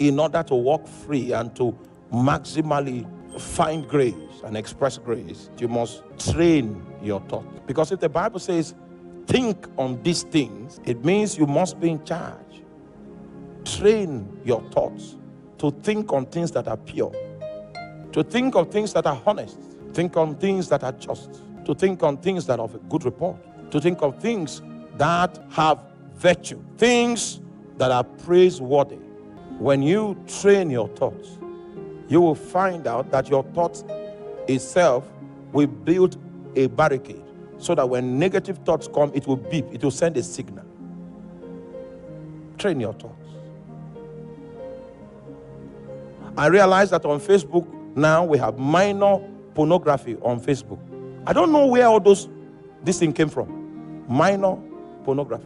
in order to walk free and to maximally find grace and express grace, you must train your thought. Because if the Bible says, think on these things, it means you must be in charge. Train your thoughts to think on things that are pure, to think on things that are honest, think on things that are just, to think on things that are of a good report, to think of things that have virtue, things that are praiseworthy. When you train your thoughts, you will find out that your thoughts itself will build a barricade so that when negative thoughts come, it will beep, it will send a signal. Train your thoughts. I realize that on Facebook now we have minor pornography on Facebook. I don't know where all this thing came from. Minor pornography.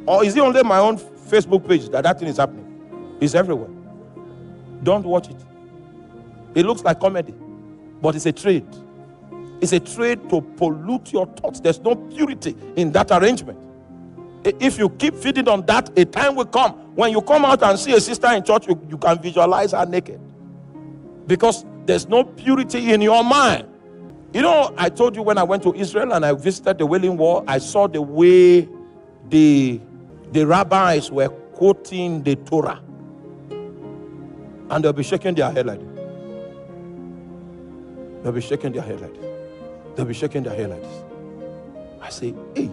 Or is it only my own Facebook page that thing is happening? It's everywhere. Don't watch it. It looks like comedy, but it's a trade. It's a trade to pollute your thoughts. There's no purity in that arrangement. If you keep feeding on that, a time will come when you come out and see a sister in church, you can visualize her naked. Because there's no purity in your mind. You know, I told you when I went to Israel and I visited the Wailing Wall, I saw the way the rabbis were quoting the Torah. And they'll be shaking their head like this. They'll be shaking their head like this. They'll be shaking their head like this. I say, hey.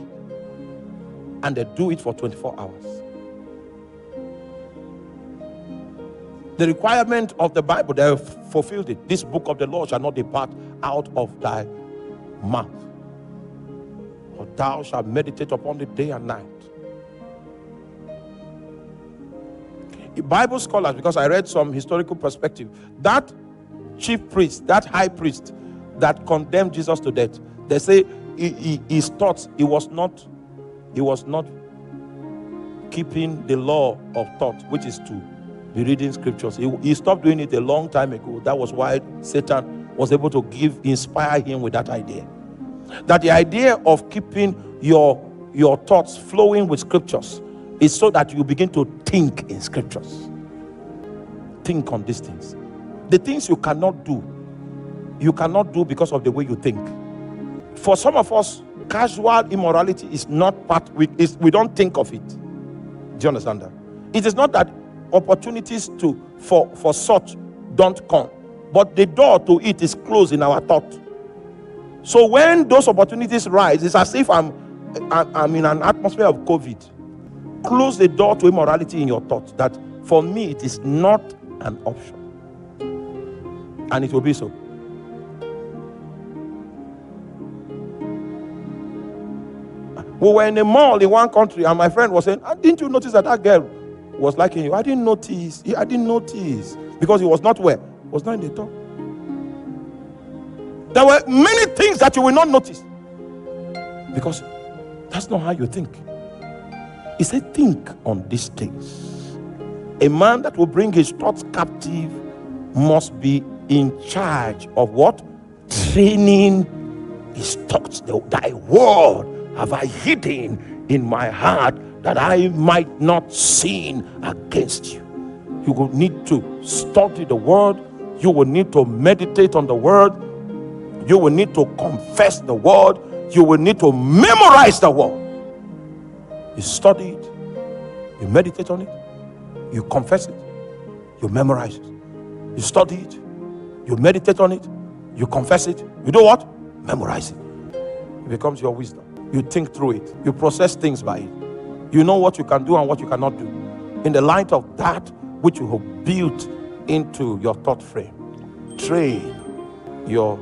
And they do it for 24 hours. The requirement of the Bible, they have fulfilled it. This book of the law shall not depart out of thy mouth, for thou shalt meditate upon it day and night. Bible scholars, because I read some historical perspective, that chief priest, that high priest that condemned Jesus to death, they say his thoughts, he was not keeping the law of thought, which is to be reading scriptures. He stopped doing it a long time ago. That was why Satan was able to inspire him with that idea. That the idea of keeping your thoughts flowing with scriptures is so that you begin to think in scriptures. Think on these things. The things you cannot do because of the way you think. For some of us, casual immorality is not part, we don't think of it. Do you understand that? It is not that opportunities for such don't come, but the door to it is closed in our thought. So when those opportunities rise, it's as if I'm in an atmosphere of COVID. Close the door to immorality in your thoughts. That for me it is not an option, and it will be so. We were in a mall in one country, and my friend was saying, didn't you notice that girl was liking you? I didn't notice. Because he was not where? He was not in the top. There were many things that you will not notice, because that's not how you think. He said, think on these things. A man that will bring his thoughts captive must be in charge of what? Training his thoughts. Thy word have I hidden in my heart, that I might not sin against you. You will need to study the word. You will need to meditate on the word. You will need to confess the word. You will need to memorize the word. You study it, you meditate on it, you confess it, you memorize it. You study it, you meditate on it, you confess it, you do what? Memorize it. It becomes your wisdom. You think through it, you process things by it. You know what you can do and what you cannot do in the light of that which you have built into your thought frame. Train your